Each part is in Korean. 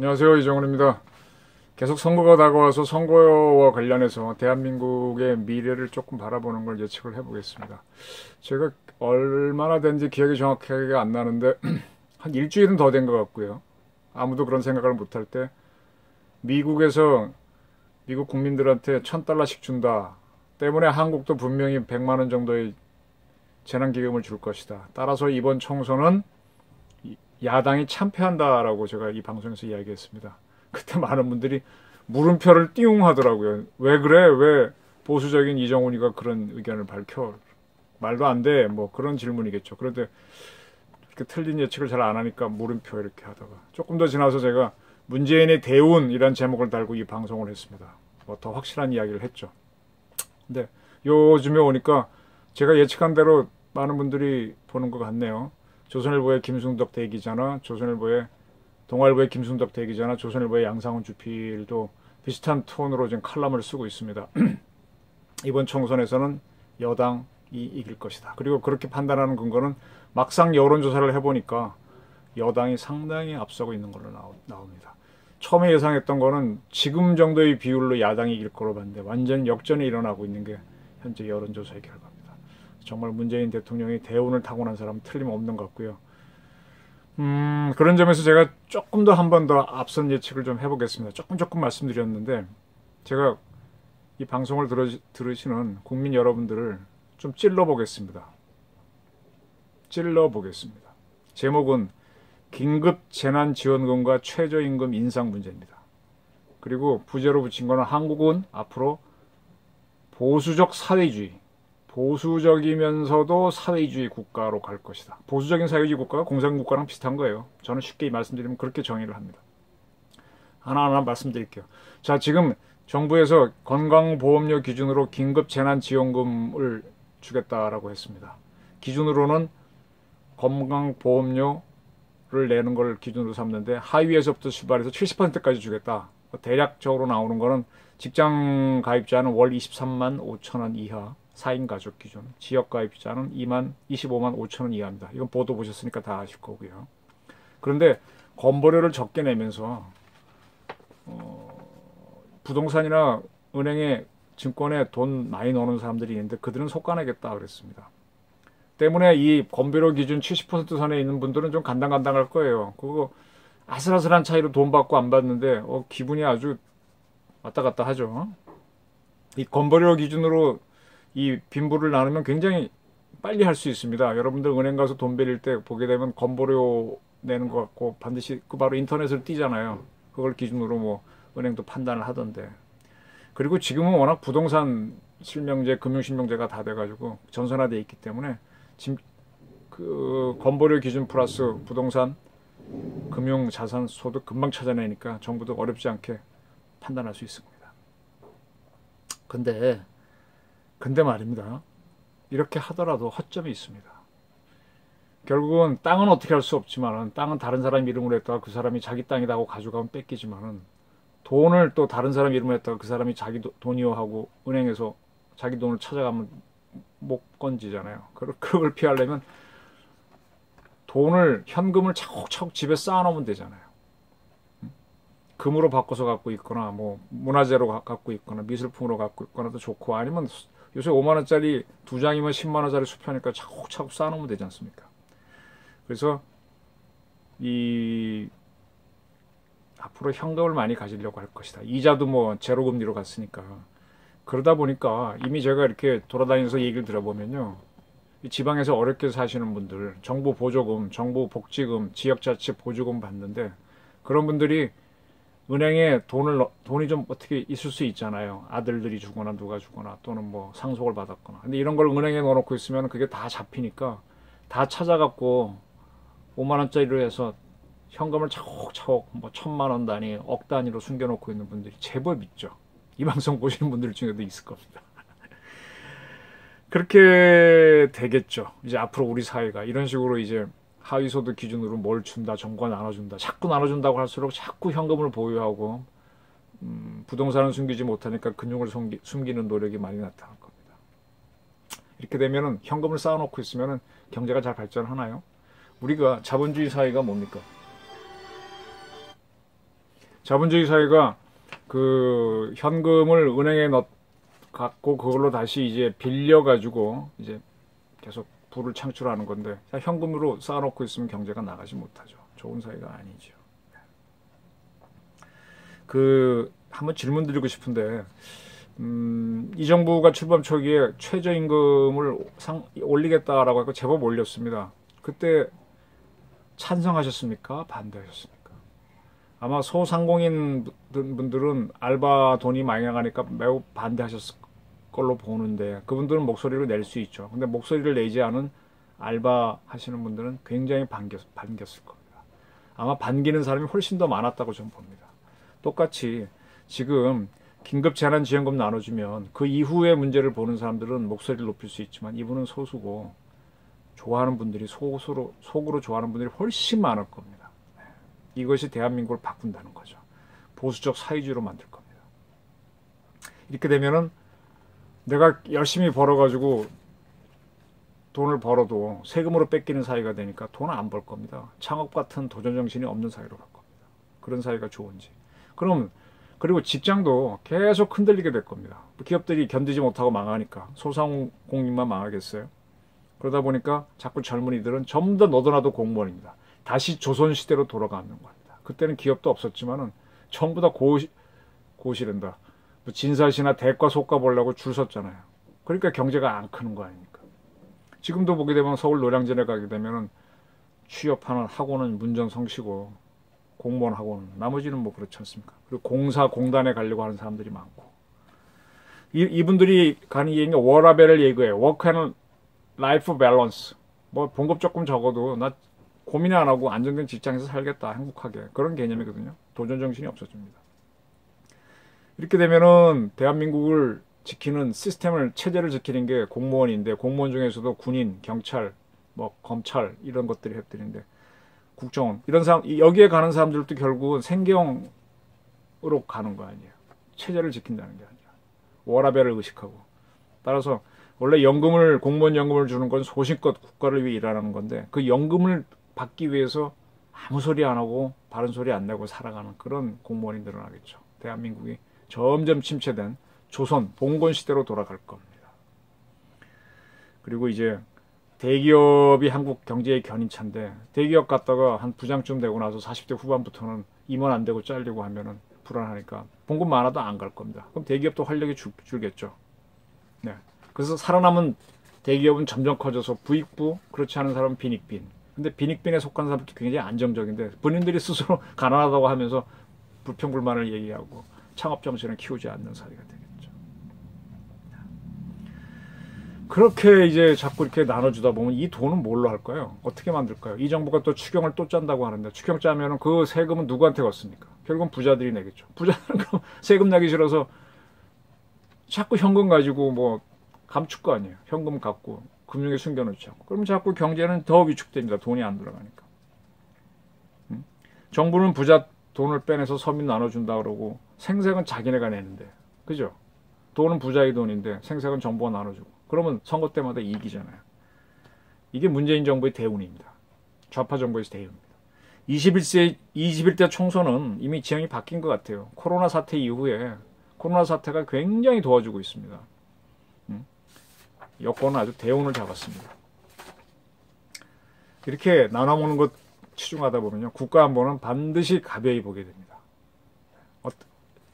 안녕하세요, 이정훈입니다. 계속 선거가 다가와서 선거와 관련해서 대한민국의 미래를 조금 바라보는 걸 예측을 해보겠습니다. 제가 얼마나 된지 기억이 정확하게 안 나는데 한 일주일은 더 된 것 같고요. 아무도 그런 생각을 못할 때 미국에서 미국 국민들한테 $1,000씩 준다 때문에 한국도 분명히 100만 원 정도의 재난기금을 줄 것이다. 따라서 이번 총선은 야당이 참패한다라고 제가 이 방송에서 이야기했습니다. 그때 많은 분들이 물음표를 띄웅 하더라고요. 왜 그래? 왜 보수적인 이정훈이가 그런 의견을 밝혀? 말도 안 돼. 뭐 그런 질문이겠죠. 그런데 이렇게 틀린 예측을 잘 안 하니까 물음표 이렇게 하다가 조금 더 지나서 제가 문재인의 대운이란 제목을 달고 이 방송을 했습니다. 뭐 더 확실한 이야기를 했죠. 근데 요즘에 오니까 제가 예측한 대로 많은 분들이 보는 것 같네요. 조선일보의 김승덕 대기자나 동아일보의 김승덕 대기자나 조선일보의 양상훈 주필도 비슷한 톤으로 지금 칼럼을 쓰고 있습니다. 이번 총선에서는 여당이 이길 것이다. 그리고 그렇게 판단하는 근거는 막상 여론조사를 해보니까 여당이 상당히 앞서고 있는 걸로 나옵니다. 처음에 예상했던 거는 지금 정도의 비율로 야당이 이길 거로 봤는데 완전히 역전이 일어나고 있는 게 현재 여론조사의 결과입니다. 정말 문재인 대통령이 대운을 타고난 사람은 틀림없는 것 같고요. 그런 점에서 제가 조금 더 한 번 더 앞선 예측을 좀 해보겠습니다. 조금 말씀드렸는데 제가 이 방송을 들으시는 국민 여러분들을 좀 찔러보겠습니다. 제목은 긴급 재난지원금과 최저임금 인상 문제입니다. 그리고 부제로 붙인 거는 한국은 앞으로 보수적이면서도 사회주의 국가로 갈 것이다. 보수적인 사회주의 국가가 공산국가랑 비슷한 거예요. 저는 쉽게 말씀드리면 그렇게 정의를 합니다. 하나하나 말씀드릴게요. 자, 지금 정부에서 건강보험료 기준으로 긴급 재난지원금을 주겠다라고 했습니다. 기준으로는 건강보험료를 내는 걸 기준으로 삼는데 하위에서부터 출발해서 70%까지 주겠다. 대략적으로 나오는 거는 직장 가입자는 월 23만 5천 원 이하 4인 가족 기준, 지역 가입자는 25만 5천 원 이하입니다. 이건 보도 보셨으니까 다 아실 거고요. 그런데 건보료를 적게 내면서 부동산이나 은행에 증권에 돈 많이 넣는 사람들이 있는데 그들은 속아내겠다 그랬습니다. 때문에 이 건보료 기준 70% 선에 있는 분들은 좀 간당간당할 거예요. 그거 아슬아슬한 차이로 돈 받고 안 받는데 기분이 아주 왔다 갔다 하죠. 이 건보료 기준으로 이 빈부를 나누면 굉장히 빨리 할 수 있습니다. 여러분들 은행 가서 돈 빌릴 때 보게 되면 건보료 내는 것 같고 반드시 그 바로 인터넷을 띄잖아요. 그걸 기준으로 뭐 은행도 판단을 하던데. 그리고 지금은 워낙 부동산 실명제, 금융실명제가 다 돼가지고 전산화돼 있기 때문에 지금 그 건보료 기준 플러스 부동산, 금융, 자산, 소득 금방 찾아내니까 정부도 어렵지 않게 판단할 수 있습니다. 근데 말입니다. 이렇게 하더라도 허점이 있습니다. 결국은 땅은 어떻게 할 수 없지만은 땅은 다른 사람 이름으로 했다가 그 사람이 자기 땅이다 하고 가져가면 뺏기지만은 돈을 또 다른 사람 이름으로 했다가 그 사람이 자기 돈이요 하고 은행에서 자기 돈을 찾아가면 못 건지잖아요. 그걸 피하려면 현금을 차곡차곡 집에 쌓아놓으면 되잖아요. 금으로 바꿔서 갖고 있거나 뭐 문화재로 갖고 있거나 미술품으로 갖고 있거나도 좋고 아니면 요새 5만 원짜리 2장이면 10만 원짜리 수표니까 차곡차곡 쌓아놓으면 되지 않습니까? 그래서 앞으로 현금을 많이 가지려고 할 것이다. 이자도 뭐 제로금리로 갔으니까. 그러다 보니까 이미 제가 이렇게 돌아다니면서 얘기를 들어보면요. 지방에서 어렵게 사시는 분들, 정부 보조금, 정부 복지금, 지역자치 보조금 받는데 그런 분들이 은행에 돈이 좀 어떻게 있을 수 있잖아요. 아들들이 주거나 누가 주거나 또는 뭐 상속을 받았거나. 근데 이런 걸 은행에 넣어놓고 있으면 그게 다 잡히니까 다 찾아갖고 5만 원짜리로 해서 현금을 차곡차곡 뭐 1,000만 원 단위, 억 단위로 숨겨놓고 있는 분들이 제법 있죠. 이 방송 보시는 분들 중에도 있을 겁니다. 그렇게 되겠죠. 이제 앞으로 우리 사회가 이런 식으로 이제 하위소득 기준으로 뭘 준다, 정부가 나눠준다. 자꾸 나눠준다고 할수록 자꾸 현금을 보유하고 부동산은 숨기지 못하니까 금융을 숨기는 노력이 많이 나타날 겁니다. 이렇게 되면은 현금을 쌓아놓고 있으면은 경제가 잘 발전하나요? 우리가 자본주의 사회가 뭡니까? 자본주의 사회가 그 현금을 은행에 갖고 그걸로 다시 이제 빌려가지고 이제 계속 부를 창출하는 건데 현금으로 쌓아놓고 있으면 경제가 나가지 못하죠. 좋은 사회가 아니죠. 그 한번 질문 드리고 싶은데 이 정부가 출범 초기에 최저임금을 올리겠다라고 하고 제법 올렸습니다. 그때 찬성하셨습니까? 반대하셨습니까? 아마 소상공인 분들은 알바 돈이 많이 나가니까 매우 반대하셨을 걸로 보는데 그분들은 목소리를 낼 수 있죠. 근데 목소리를 내지 않은 알바 하시는 분들은 굉장히 반겼을 겁니다. 아마 반기는 사람이 훨씬 더 많았다고 저는 봅니다. 똑같이 지금 긴급 재난지원금 나눠주면 그 이후의 문제를 보는 사람들은 목소리를 높일 수 있지만 이분은 소수고 좋아하는 분들이 속으로 좋아하는 분들이 훨씬 많을 겁니다. 이것이 대한민국을 바꾼다는 거죠. 보수적 사회주의로 만들 겁니다. 이렇게 되면은 내가 열심히 벌어가지고 돈을 벌어도 세금으로 뺏기는 사회가 되니까 돈을 안 벌 겁니다. 창업 같은 도전 정신이 없는 사회로 갈 겁니다. 그런 사회가 좋은지. 그리고 직장도 계속 흔들리게 될 겁니다. 기업들이 견디지 못하고 망하니까 소상공인만 망하겠어요. 그러다 보니까 자꾸 젊은이들은 전부 다 너도나도 공무원입니다. 다시 조선시대로 돌아가는 겁니다. 그때는 기업도 없었지만은 전부 다 고시된다. 진사시나 대과 속가 보려고 줄 섰잖아요. 그러니까 경제가 안 크는 거 아닙니까? 지금도 보게 되면 서울 노량진에 가게 되면은 취업하는 학원은 문전성시고 공무원 학원은 나머지는 뭐 그렇지 않습니까? 그리고 공사 공단에 가려고 하는 사람들이 많고 이분들이 가는 얘기가 워라밸을 얘기해요. 워크 앤 라이프 밸런스. 뭐 봉급 조금 적어도 나 고민 안 하고 안정된 직장에서 살겠다 행복하게 그런 개념이거든요. 도전 정신이 없어집니다. 이렇게 되면은 대한민국을 지키는 시스템을 체제를 지키는 게 공무원인데 공무원 중에서도 군인, 경찰, 뭐 검찰 이런 것들이 획들인데 국정원 이런 사람 여기에 가는 사람들도 결국은 생계형으로 가는 거 아니에요. 체제를 지킨다는 게 아니라 워라밸을 의식하고 따라서 원래 공무원 연금을 주는 건 소신껏 국가를 위해 일하는 건데 그 연금을 받기 위해서 아무 소리 안 하고 바른 소리 안 내고 살아가는 그런 공무원이 늘어나겠죠. 대한민국이 점점 침체된 조선 봉건 시대로 돌아갈 겁니다. 그리고 이제 대기업이 한국 경제의 견인차인데 대기업 갔다가 한 부장쯤 되고 나서 40대 후반부터는 임원 안 되고 잘리고 하면은 불안하니까 봉급 많아도 안 갈 겁니다. 그럼 대기업도 활력이 줄겠죠. 네. 그래서 살아남은 대기업은 점점 커져서 부익부, 그렇지 않은 사람은 빈익빈. 근데 빈익빈에 속한 사람도 굉장히 안정적인데 본인들이 스스로 가난하다고 하면서 불평불만을 얘기하고 창업 정신을 키우지 않는 사회가 되겠죠. 그렇게 이제 자꾸 이렇게 나눠주다 보면 이 돈은 뭘로 할까요? 어떻게 만들까요? 이 정부가 또 추경을 또 짠다고 하는데 추경 짜면은 그 세금은 누구한테 갔습니까? 결국은 부자들이 내겠죠. 부자들은 세금 내기 싫어서 자꾸 현금 가지고 뭐 감출 거 아니에요. 현금 갖고 금융에 숨겨놓지 않고. 그럼 자꾸 경제는 더 위축됩니다. 돈이 안 들어가니까. 정부는 부자 돈을 빼내서 서민 나눠준다 그러고 생색은 자기네가 내는데 그죠? 돈은 부자의 돈인데 생색은 정부가 나눠주고 그러면 선거 때마다 이기잖아요. 이게 문재인 정부의 대운입니다. 좌파 정부에서 대운입니다. 21대 총선은 이미 지형이 바뀐 것 같아요. 코로나 사태 이후에 코로나 사태가 굉장히 도와주고 있습니다. 여권은 아주 대운을 잡았습니다. 이렇게 나눠먹는 것 치중하다 보면요. 국가 안보는 반드시 가벼이 보게 됩니다.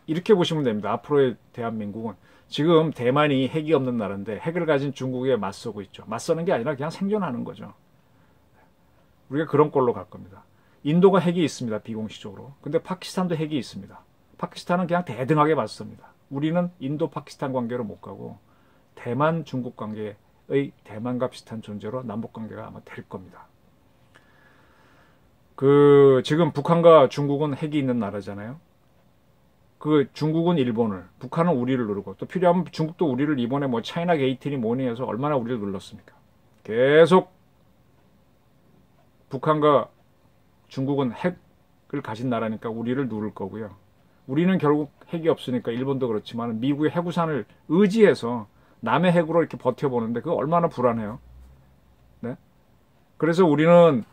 이렇게 보시면 됩니다. 앞으로의 대한민국은 지금 대만이 핵이 없는 나라인데 핵을 가진 중국에 맞서고 있죠. 맞서는 게 아니라 그냥 생존하는 거죠. 우리가 그런 꼴로 갈 겁니다. 인도가 핵이 있습니다. 비공식적으로. 근데 파키스탄도 핵이 있습니다. 파키스탄은 그냥 대등하게 맞섭니다. 우리는 인도 파키스탄 관계로 못 가고 대만 중국 관계의 대만과 비슷한 존재로 남북 관계가 아마 될 겁니다. 지금 북한과 중국은 핵이 있는 나라잖아요. 중국은 일본을, 북한은 우리를 누르고 또 필요하면 중국도 우리를 이번에 뭐 차이나 게이트니 뭐니 해서 얼마나 우리를 눌렀습니까? 계속 북한과 중국은 핵을 가진 나라니까 우리를 누를 거고요. 우리는 결국 핵이 없으니까 일본도 그렇지만 미국의 핵우산을 의지해서 남의 핵으로 이렇게 버텨보는데 그거 얼마나 불안해요. 네? 그래서 우리는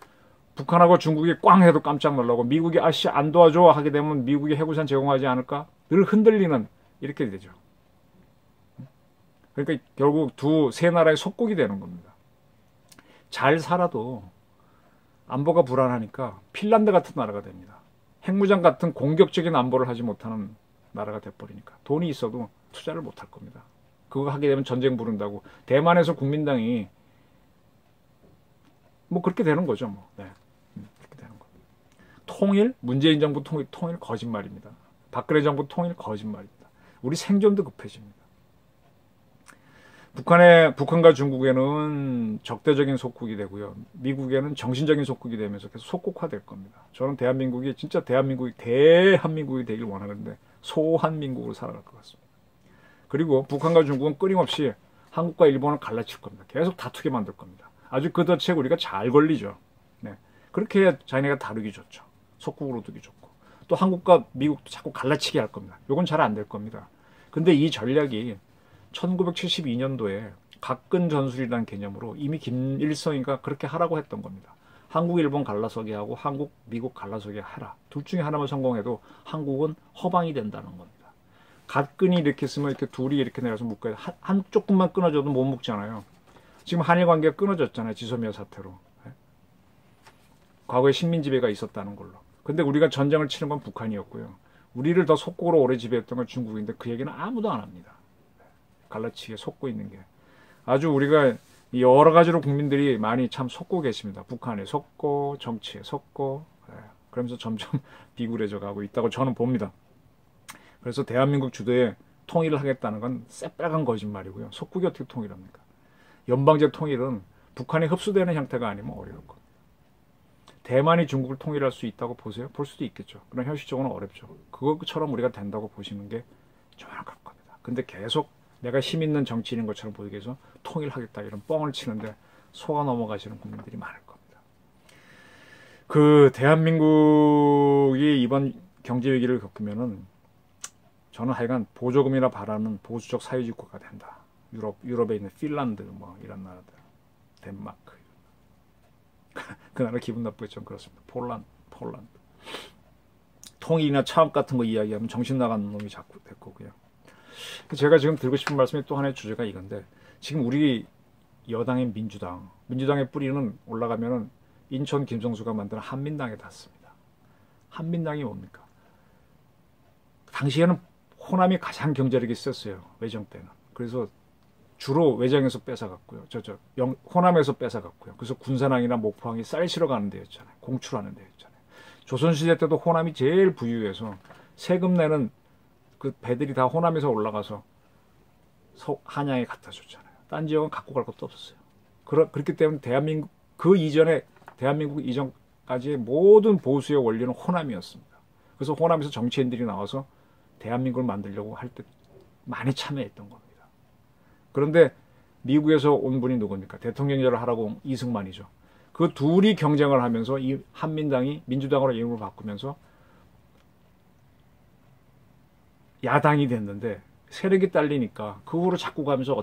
북한하고 중국이 꽝 해도 깜짝 놀라고 미국이 아씨 안 도와줘 하게 되면 미국이 해구산 제공하지 않을까? 늘 흔들리는 이렇게 되죠. 그러니까 결국 세 나라의 속국이 되는 겁니다. 잘 살아도 안보가 불안하니까 핀란드 같은 나라가 됩니다. 핵무장 같은 공격적인 안보를 하지 못하는 나라가 돼버리니까 돈이 있어도 투자를 못할 겁니다. 그거 하게 되면 전쟁 부른다고 대만에서 국민당이 뭐 그렇게 되는 거죠. 뭐. 네. 그렇게 되는 거. 통일? 문재인 정부 통일 거짓말입니다. 박근혜 정부 통일 거짓말입니다. 우리 생존도 급해집니다. 북한과 중국에는 적대적인 속국이 되고요. 미국에는 정신적인 속국이 되면서 계속 속국화될 겁니다. 저는 대한민국이 진짜 대한민국이 되길 원하는데 소한민국으로 살아갈 것 같습니다. 그리고 북한과 중국은 끊임없이 한국과 일본을 갈라칠 겁니다. 계속 다투게 만들 겁니다. 아주 그 덫에 우리가 잘 걸리죠. 네. 그렇게 해야 자기네가 다루기 좋죠. 속국으로 두기 좋고. 또 한국과 미국도 자꾸 갈라치게 할 겁니다. 이건 잘 안 될 겁니다. 근데 이 전략이 1972년도에 각근 전술이라는 개념으로 이미 김일성이가 그렇게 하라고 했던 겁니다. 한국, 일본 갈라서게 하고 한국, 미국 갈라서게 하라. 둘 중에 하나만 성공해도 한국은 허방이 된다는 겁니다. 각근이 이렇게 쓰면 이렇게 둘이 이렇게 내려서 묶어야 돼. 한쪽만 끊어져도 못 묶잖아요. 지금 한일 관계가 끊어졌잖아요. 지소미아 사태로. 과거에 식민지배가 있었다는 걸로. 근데 우리가 전쟁을 치는 건 북한이었고요. 우리를 더 속국으로 오래 지배했던 건 중국인데 그 얘기는 아무도 안 합니다. 갈라치기에 속고 있는 게. 아주 우리가 여러 가지로 국민들이 많이 참 속고 계십니다. 북한에 속고, 정치에 속고, 그러면서 점점 비굴해져 가고 있다고 저는 봅니다. 그래서 대한민국 주도에 통일을 하겠다는 건 새빨간 거짓말이고요. 속국이 어떻게 통일합니까? 연방제 통일은 북한에 흡수되는 형태가 아니면 어려울 겁니다. 대만이 중국을 통일할 수 있다고 보세요? 볼 수도 있겠죠. 그러나 현실적으로는 어렵죠. 그것처럼 우리가 된다고 보시는 게 정확할 겁니다. 근데 계속 내가 힘 있는 정치인인 것처럼 보이기 위해서 통일하겠다 이런 뻥을 치는데 속아 넘어가시는 국민들이 많을 겁니다. 그 대한민국이 이번 경제 위기를 겪으면은 저는 하여간 보조금이나 바라는 보수적 사회주의 국가가 된다. 유럽에 있는 핀란드 뭐 이런 나라들, 덴마크 그 나라 기분 나쁘겠죠. 그렇습니다. 폴란드 통일이나 차업 같은 거 이야기하면 정신 나가는 놈이 자꾸 될 거고요. 제가 지금 드리고 싶은 말씀이 또 하나의 주제가 이건데 지금 우리 여당인 민주당의 뿌리는 올라가면은 인천 김성수가 만든 한민당에 닿습니다. 한민당이 뭡니까? 당시에는 호남이 가장 경제력이 셌어요. 외정 때는. 그래서 주로 외정에서 뺏어갔고요. 호남에서 뺏어갔고요. 그래서 군산항이나 목포항이 쌀 실어 가는 데였잖아요. 공출하는 데였잖아요. 조선시대 때도 호남이 제일 부유해서 세금 내는 그 배들이 다 호남에서 올라가서 한양에 갖다 줬잖아요. 딴 지역은 갖고 갈 것도 없었어요. 그렇기 때문에 대한민국 이전까지의 모든 보수의 원리는 호남이었습니다. 그래서 호남에서 정치인들이 나와서 대한민국을 만들려고 할 때 많이 참여했던 겁니다. 그런데 미국에서 온 분이 누굽니까? 대통령제를 하라고 온 이승만이죠. 그 둘이 경쟁을 하면서 이 한민당이 민주당으로 이름을 바꾸면서 야당이 됐는데 세력이 딸리니까 그 후로 자꾸 가면서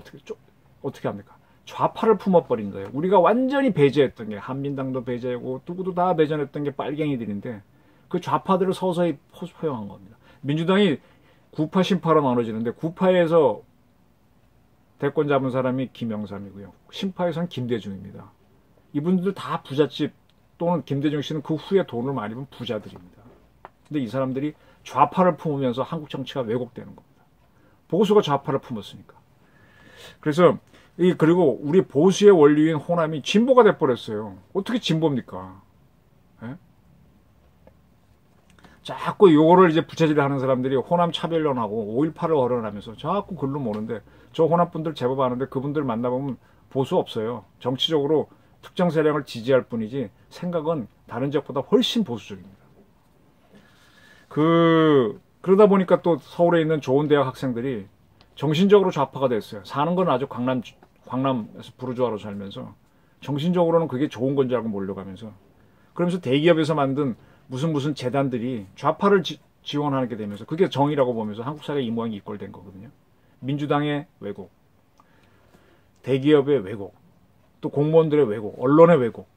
어떻게 합니까? 좌파를 품어버린 거예요. 우리가 완전히 배제했던 게 한민당도 배제하고 누구도 다 배제했던 게 빨갱이들인데 그 좌파들을 서서히 포용한 겁니다. 민주당이 구파 신파로 나눠지는데 구파에서 대권 잡은 사람이 김영삼이고요. 신파에서는 김대중입니다. 이분들 다 부잣집 또는 김대중 씨는 그 후에 돈을 많이 번 부자들입니다. 근데 이 사람들이 좌파를 품으면서 한국 정치가 왜곡되는 겁니다. 보수가 좌파를 품었으니까. 그래서 그리고 우리 보수의 원리인 호남이 진보가 돼버렸어요. 어떻게 진보입니까? 예? 자꾸 요거를 이제 부채질하는 사람들이 호남 차별론하고 5.18을 거론하면서 자꾸 글로 모는데 저 호남 분들 제법 아는데 그분들 만나보면 보수 없어요. 정치적으로 특정 세력을 지지할 뿐이지 생각은 다른 지역보다 훨씬 보수적입니다. 그러다 보니까 또 서울에 있는 좋은 대학 학생들이 정신적으로 좌파가 됐어요. 사는 건 아주 광남에서 부르주아로 살면서 정신적으로는 그게 좋은 건 줄 알고 몰려가면서 그러면서 대기업에서 만든 무슨 재단들이 좌파를 지원하게 되면서 그게 정의라고 보면서 한국 사회 이 모양이 이꼴된 거거든요. 민주당의 왜곡, 대기업의 왜곡, 또 공무원들의 왜곡, 언론의 왜곡.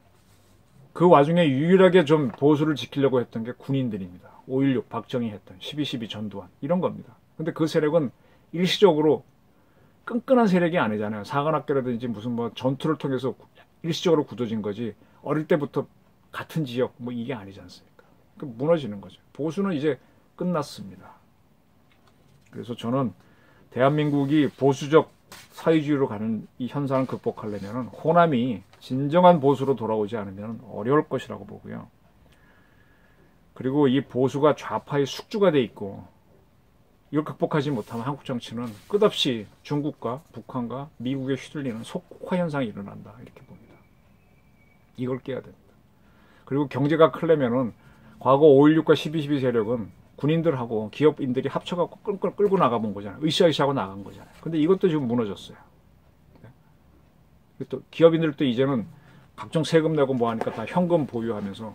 그 와중에 유일하게 좀 보수를 지키려고 했던 게 군인들입니다. 5.16 박정희 했던 12.12 전두환 이런 겁니다. 근데 그 세력은 일시적으로 끈끈한 세력이 아니잖아요. 사관학교라든지 무슨 뭐 전투를 통해서 일시적으로 굳어진 거지 어릴 때부터 같은 지역 뭐 이게 아니지 않습니까? 무너지는 거죠. 보수는 이제 끝났습니다. 그래서 저는 대한민국이 보수적 사회주의로 가는 이 현상을 극복하려면 호남이 진정한 보수로 돌아오지 않으면 어려울 것이라고 보고요. 그리고 이 보수가 좌파의 숙주가 돼 있고 이걸 극복하지 못하면 한국 정치는 끝없이 중국과 북한과 미국에 휘둘리는 속국화 현상이 일어난다 이렇게 봅니다. 이걸 깨야 됩니다. 그리고 경제가 크려면은 과거 5.16과 12.12 세력은 군인들하고 기업인들이 합쳐갖고 끌고 나가본 거잖아요. 으쌰으쌰하고 나간 거잖아요. 근데 이것도 지금 무너졌어요. 또 기업인들도 이제는 각종 세금 내고 뭐 하니까 다 현금 보유하면서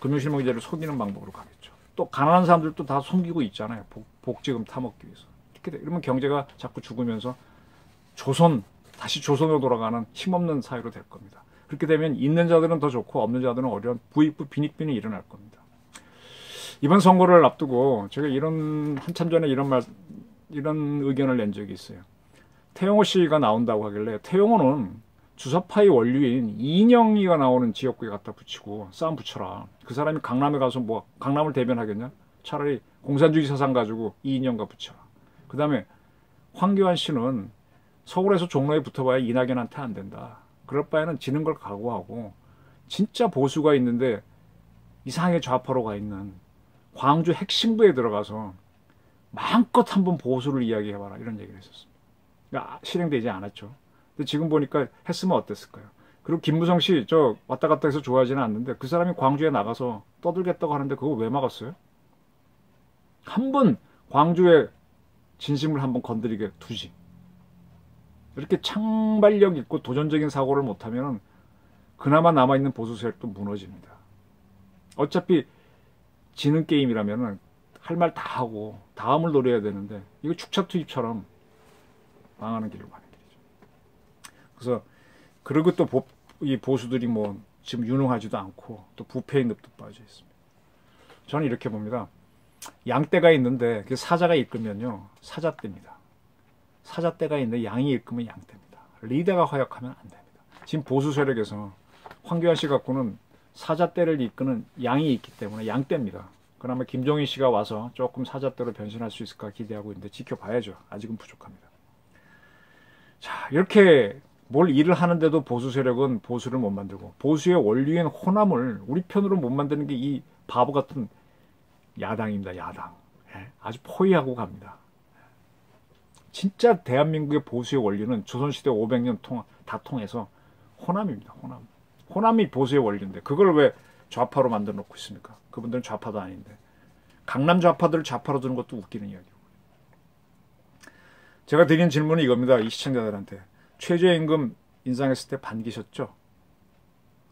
금융실명제를 속이는 방법으로 가겠죠. 또 가난한 사람들도 다 숨기고 있잖아요. 복지금 타먹기 위해서. 이렇게 돼. 이러면 경제가 자꾸 죽으면서 다시 조선으로 돌아가는 힘없는 사회로 될 겁니다. 그렇게 되면 있는 자들은 더 좋고 없는 자들은 어려운 부익부 빈익빈이 일어날 겁니다. 이번 선거를 앞두고 제가 한참 전에 이런 의견을 낸 적이 있어요. 태영호 씨가 나온다고 하길래 태영호는 주사파의 원류인 이인영이가 나오는 지역구에 갖다 붙이고 싸움 붙여라. 그 사람이 강남에 가서 뭐 강남을 대변하겠냐? 차라리 공산주의 사상 가지고 이인영과 붙여라. 그 다음에 황교안 씨는 서울에서 종로에 붙어봐야 이낙연한테 안 된다. 그럴 바에는 지는 걸 각오하고 진짜 보수가 있는데 이상하게 좌파로 가 있는 광주 핵심부에 들어가서 마음껏 한번 보수를 이야기해봐라 이런 얘기를 했었습니다. 그러니까 실행되지 않았죠. 근데 지금 보니까 했으면 어땠을까요? 그리고 김무성 씨 저 왔다 갔다 해서 좋아하지는 않는데 그 사람이 광주에 나가서 떠들겠다고 하는데 그거 왜 막았어요? 한번 광주의 진심을 한번 건드리게 두지. 이렇게 창발력 있고 도전적인 사고를 못하면 그나마 남아있는 보수 세력도 무너집니다. 어차피 지는 게임이라면 할 말 다 하고 다음을 노려야 되는데 이거 축차 투입처럼 망하는 길로 가는 길이죠. 그래서 그리고 또 이 보수들이 뭐 지금 유능하지도 않고 또 부패의 늪도 빠져 있습니다. 저는 이렇게 봅니다. 양떼가 있는데 그 사자가 이끌면요 사자떼입니다. 사자떼가 있는데 양이 이끌면 양떼입니다. 리더가 허약하면 안 됩니다. 지금 보수 세력에서 황교안 씨 갖고는 사자떼를 이끄는 양이 있기 때문에 양떼입니다. 그나마 김종인 씨가 와서 조금 사자떼로 변신할 수 있을까 기대하고 있는데 지켜봐야죠. 아직은 부족합니다. 자, 이렇게 뭘 일을 하는데도 보수 세력은 보수를 못 만들고 보수의 원류인 호남을 우리 편으로 못 만드는 게 이 바보 같은 야당입니다. 야당. 아주 포위하고 갑니다. 진짜 대한민국의 보수의 원리는 조선시대 500년 다 통해서 호남입니다. 호남. 호남이 보수의 원리인데 그걸 왜 좌파로 만들어 놓고 있습니까? 그분들은 좌파도 아닌데. 강남 좌파들을 좌파로 두는 것도 웃기는 이야기고. 제가 드린 질문이 이겁니다. 이 시청자들한테. 최저임금 인상했을 때 반기셨죠?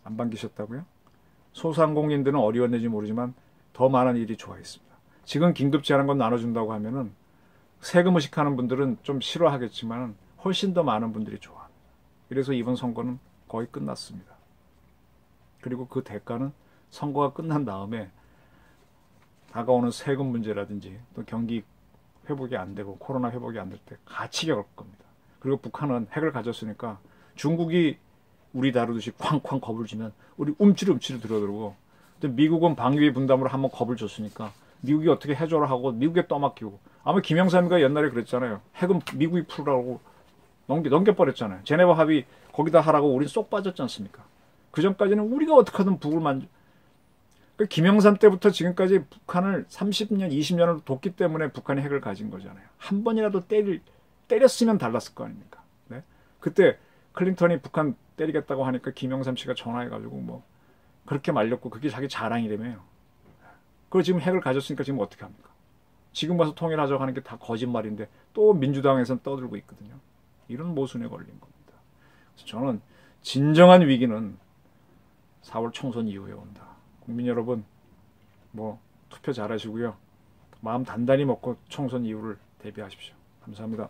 안 반기셨다고요? 소상공인들은 어려웠는지 모르지만 더 많은 일이 좋아했습니다. 지금 긴급 제한권 나눠준다고 하면은 세금 의식하는 분들은 좀 싫어하겠지만 훨씬 더 많은 분들이 좋아합니다. 그래서 이번 선거는 거의 끝났습니다. 그리고 그 대가는 선거가 끝난 다음에 다가오는 세금 문제라든지 또 경기 회복이 안 되고 코로나 회복이 안 될 때 같이 겪을 겁니다. 그리고 북한은 핵을 가졌으니까 중국이 우리 다루듯이 쾅쾅 겁을 주면 우리 움찔움찔 들어들고 미국은 방위 분담으로 한번 겁을 줬으니까 미국이 어떻게 해줘라 하고 미국에 떠맡기고 아마 김영삼이가 옛날에 그랬잖아요. 핵은 미국이 풀으라고 넘겨버렸잖아요. 제네바 합의 거기다 하라고 우린 쏙 빠졌지 않습니까? 그 전까지는 우리가 어떻게 하든 북을 그러니까 김영삼 때부터 지금까지 북한을 30년, 20년을 뒀기 때문에 북한이 핵을 가진 거잖아요. 한 번이라도 때렸으면 달랐을 거 아닙니까? 네? 그때 클린턴이 북한 때리겠다고 하니까 김영삼 씨가 전화해가지고 뭐 그렇게 말렸고 그게 자기 자랑이라며요. 그리고 지금 핵을 가졌으니까 지금 어떻게 합니까? 지금 와서 통일하자고 하는 게 다 거짓말인데 또 민주당에서는 떠들고 있거든요. 이런 모순에 걸린 겁니다. 그래서 저는 진정한 위기는 4월 총선 이후에 온다. 국민 여러분 뭐 투표 잘하시고요. 마음 단단히 먹고 총선 이후를 대비하십시오. 감사합니다.